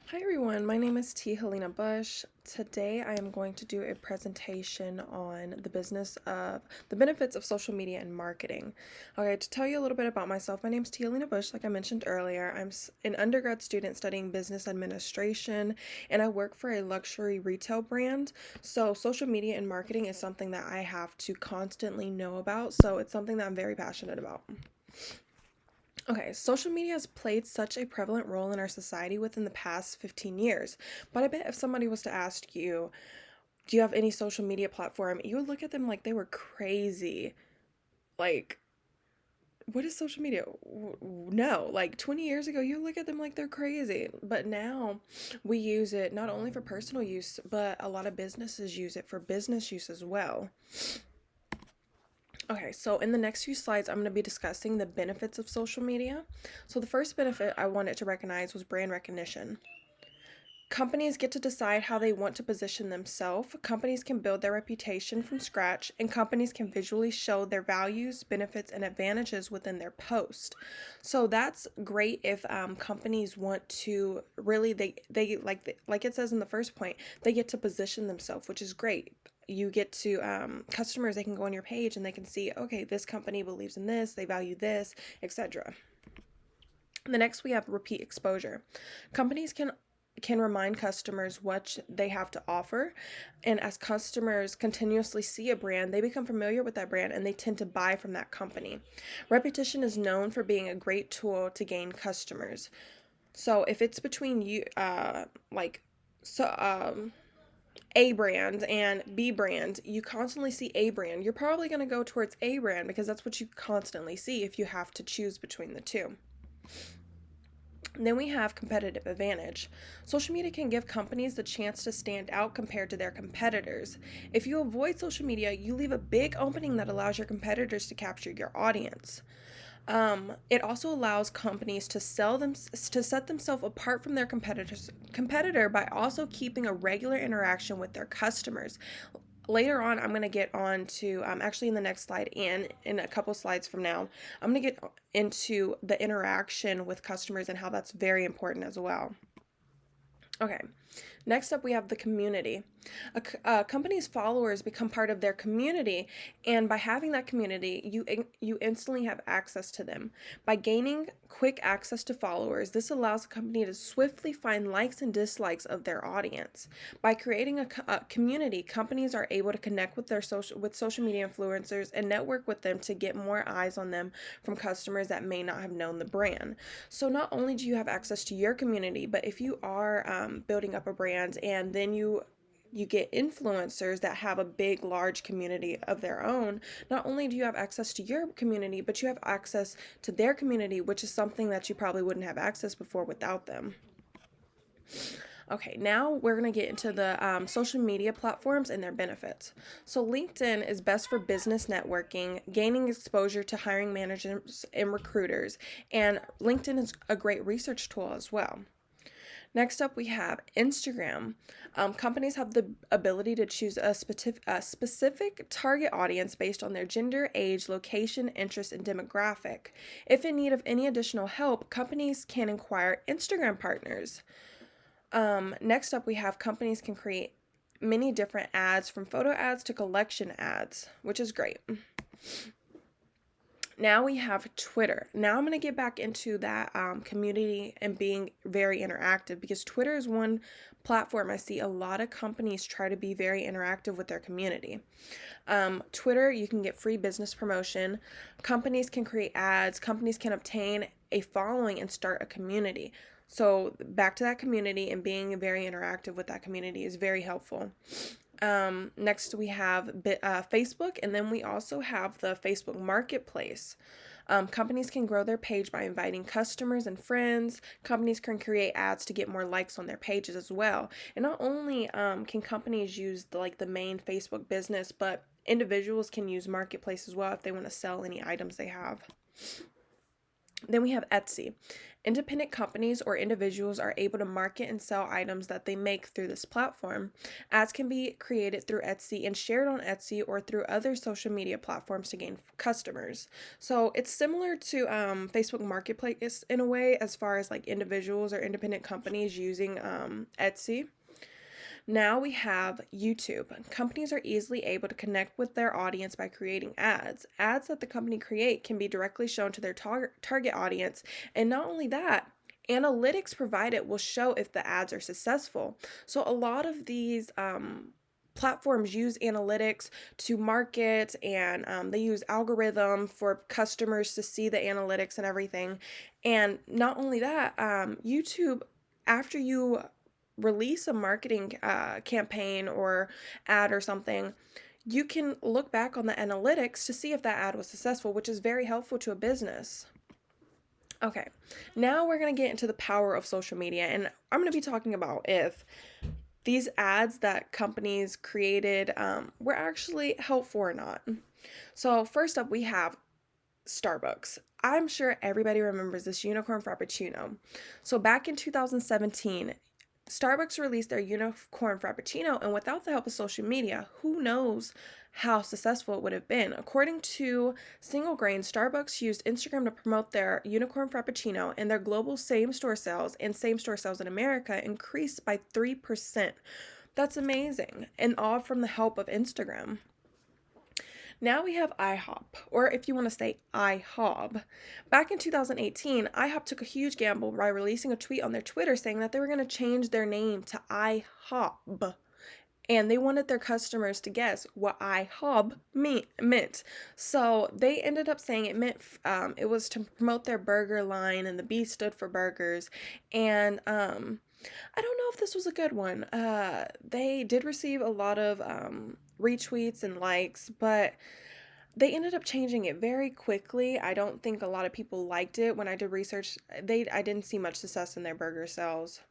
Hi everyone, my name is T. Helena Bush. Today I am going to do a presentation on the benefits of social media and marketing. Okay, to tell you a little bit about myself, my name is T. Helena Bush, like I mentioned earlier. I'm an undergrad student studying business administration, and I work for a luxury retail brand. So social media and marketing is something that I have to constantly know about, so it's something that I'm very passionate about. Okay, social media has played such a prevalent role in our society within the past 15 years. But I bet if somebody was to ask you, do you have any social media platform? You would look at them like they were crazy. Like, what is social media? No, like 20 years ago, you look at them like they're crazy. But now we use it not only for personal use, but a lot of businesses use it for business use as well. Okay, so in the next few slides, I'm going to be discussing the benefits of social media. So the first benefit I wanted to recognize was brand recognition. Companies get to decide how they want to position themselves. Companies can build their reputation from scratch, and companies can visually show their values, benefits, and advantages within their post. So that's great if companies want to really like it says in the first point, they get to position themselves, which is great. You get to customers, they can go on your page and they can see, okay, this company believes in this, they value this, etc. The next we have repeat exposure. Companies can remind customers what they have to offer, and as customers continuously see a brand, they become familiar with that brand and they tend to buy from that company. Repetition is known for being a great tool to gain customers. So if it's between you like so A brand and B brand, you constantly see A brand, you're probably going to go towards A brand because that's what you constantly see if you have to choose between the two. Then we have competitive advantage. Social media can give companies the chance to stand out compared to their competitors. If you avoid social media, you leave a big opening that allows your competitors to capture your audience. It also allows companies to set themselves apart from their competitor by also keeping a regular interaction with their customers. Later on, I'm going to get on to, actually in the next slide and in a couple slides from now, I'm going to get into the interaction with customers and how that's very important as well. Okay, next up we have the community. A company's followers become part of their community, and by having that community, you instantly have access to them. By gaining quick access to followers, this allows a company to swiftly find likes and dislikes of their audience. By creating a community, companies are able to connect with social media influencers and network with them to get more eyes on them from customers that may not have known the brand. So not only do you have access to your community, but if you are building up a brand and then you get influencers that have a big, large community of their own, not only do you have access to your community, but you have access to their community, which is something that you probably wouldn't have access before without them. Okay, now we're going to get into the social media platforms and their benefits. So, LinkedIn is best for business networking, gaining exposure to hiring managers and recruiters, and LinkedIn is a great research tool as well. Next up, we have Instagram. Companies have the ability to choose a specific target audience based on their gender, age, location, interest, and demographic. If in need of any additional help, companies can inquire Instagram partners. Next up, we have companies can create many different ads from photo ads to collection ads, which is great. Now we have Twitter. Now I'm going to get back into that community and being very interactive because Twitter is one platform I see a lot of companies try to be very interactive with their community. Twitter, you can get free business promotion. Companies can create ads. Companies can obtain a following and start a community. So back to that community and being very interactive with that community is very helpful. Next, we have Facebook, and then we also have the Facebook Marketplace. Companies can grow their page by inviting customers and friends. Companies can create ads to get more likes on their pages as well. And not only can companies use the main Facebook business, but individuals can use Marketplace as well if they want to sell any items they have. Then we have Etsy. Independent companies or individuals are able to market and sell items that they make through this platform. Ads can be created through Etsy and shared on Etsy or through other social media platforms to gain customers. So it's similar to Facebook Marketplace in a way, as far as like individuals or independent companies using Etsy. Now we have YouTube. Companies are easily able to connect with their audience by creating ads. Ads that the company create can be directly shown to their target audience, and not only that, analytics provided will show if the ads are successful. So a lot of these platforms use analytics to market, and they use algorithm for customers to see the analytics and everything. And not only that, YouTube, after you release a marketing campaign or ad or something, you can look back on the analytics to see if that ad was successful, which is very helpful to a business. Okay, now we're going to get into the power of social media, and I'm going to be talking about if these ads that companies created were actually helpful or not. So, first up, we have Starbucks. I'm sure everybody remembers this unicorn frappuccino. So, back in 2017, Starbucks released their unicorn frappuccino, and without the help of social media, who knows how successful it would have been. According to Single Grain, Starbucks used Instagram to promote their unicorn frappuccino, and their global same-store sales and same-store sales in America increased by 3%. That's amazing, and all from the help of Instagram. Now we have IHOP, or if you want to say IHOB. Back in 2018, IHOP took a huge gamble by releasing a tweet on their Twitter saying that they were going to change their name to IHOB. And they wanted their customers to guess what IHOB meant. So they ended up saying it was to promote their burger line, and the B stood for burgers. And I don't know if this was a good one. They did receive a lot of retweets and likes, but they ended up changing it very quickly. I don't think a lot of people liked it. When I did research, I didn't see much success in their burger sales.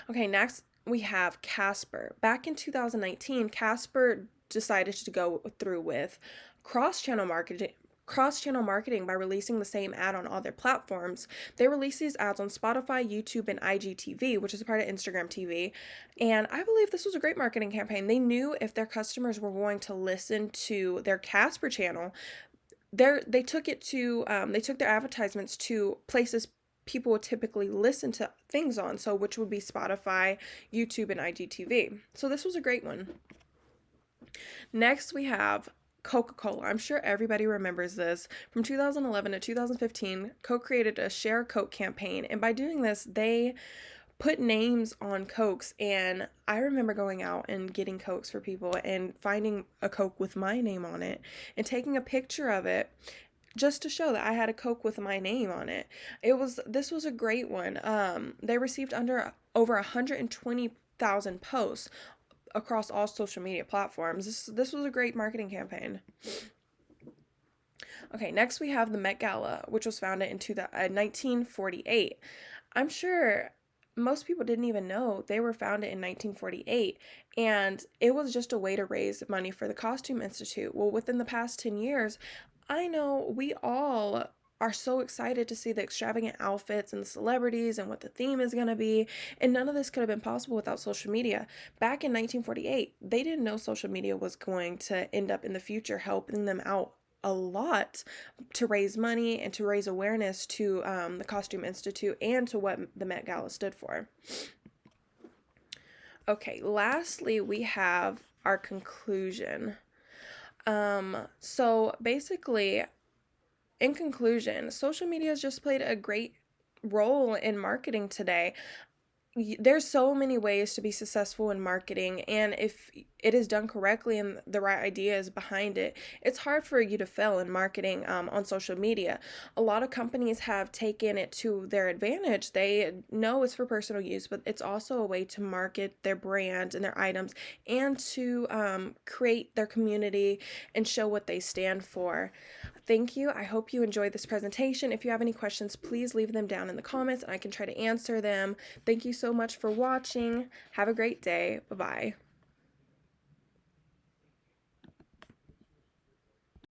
Okay, next we have Casper. Back in 2019, Casper decided to go through with cross-channel marketing by releasing the same ad on all their platforms. They released these ads on Spotify, YouTube, and IGTV, which is a part of Instagram TV. And I believe this was a great marketing campaign. They knew if their customers were going to listen to their Casper channel, they took their advertisements to places people would typically listen to things on, so which would be Spotify, YouTube, and IGTV. So this was a great one. Next, we have CocaCola. I'm sure everybody remembers this. From 2011 to 2015, Coke created a Share Coke campaign, and by doing this, they put names on Cokes, and I remember going out and getting Cokes for people and finding a Coke with my name on it and taking a picture of it just to show that I had a Coke with my name on it. This was a great one. They received over 120,000 posts across all social media platforms. This was a great marketing campaign. Okay, next we have the Met Gala, which was founded in 1948. I'm sure most people didn't even know they were founded in 1948, and it was just a way to raise money for the Costume Institute. Well, within the past 10 years, I know we all are so excited to see the extravagant outfits and the celebrities and what the theme is going to be, and none of this could have been possible without social media. Back in 1948, they didn't know social media was going to end up in the future helping them out a lot to raise money and to raise awareness to the Costume Institute and to what the Met Gala stood for. Okay, lastly, we have our conclusion. So basically, in conclusion, social media has just played a great role in marketing today. There's so many ways to be successful in marketing, and if it is done correctly and the right idea is behind it, it's hard for you to fail in marketing on social media. A lot of companies have taken it to their advantage. They know it's for personal use, but it's also a way to market their brand and their items, and to create their community and show what they stand for. Thank you. I hope you enjoyed this presentation. If you have any questions, please leave them down in the comments and I can try to answer them. Thank you so much for watching. Have a great day. Bye-bye.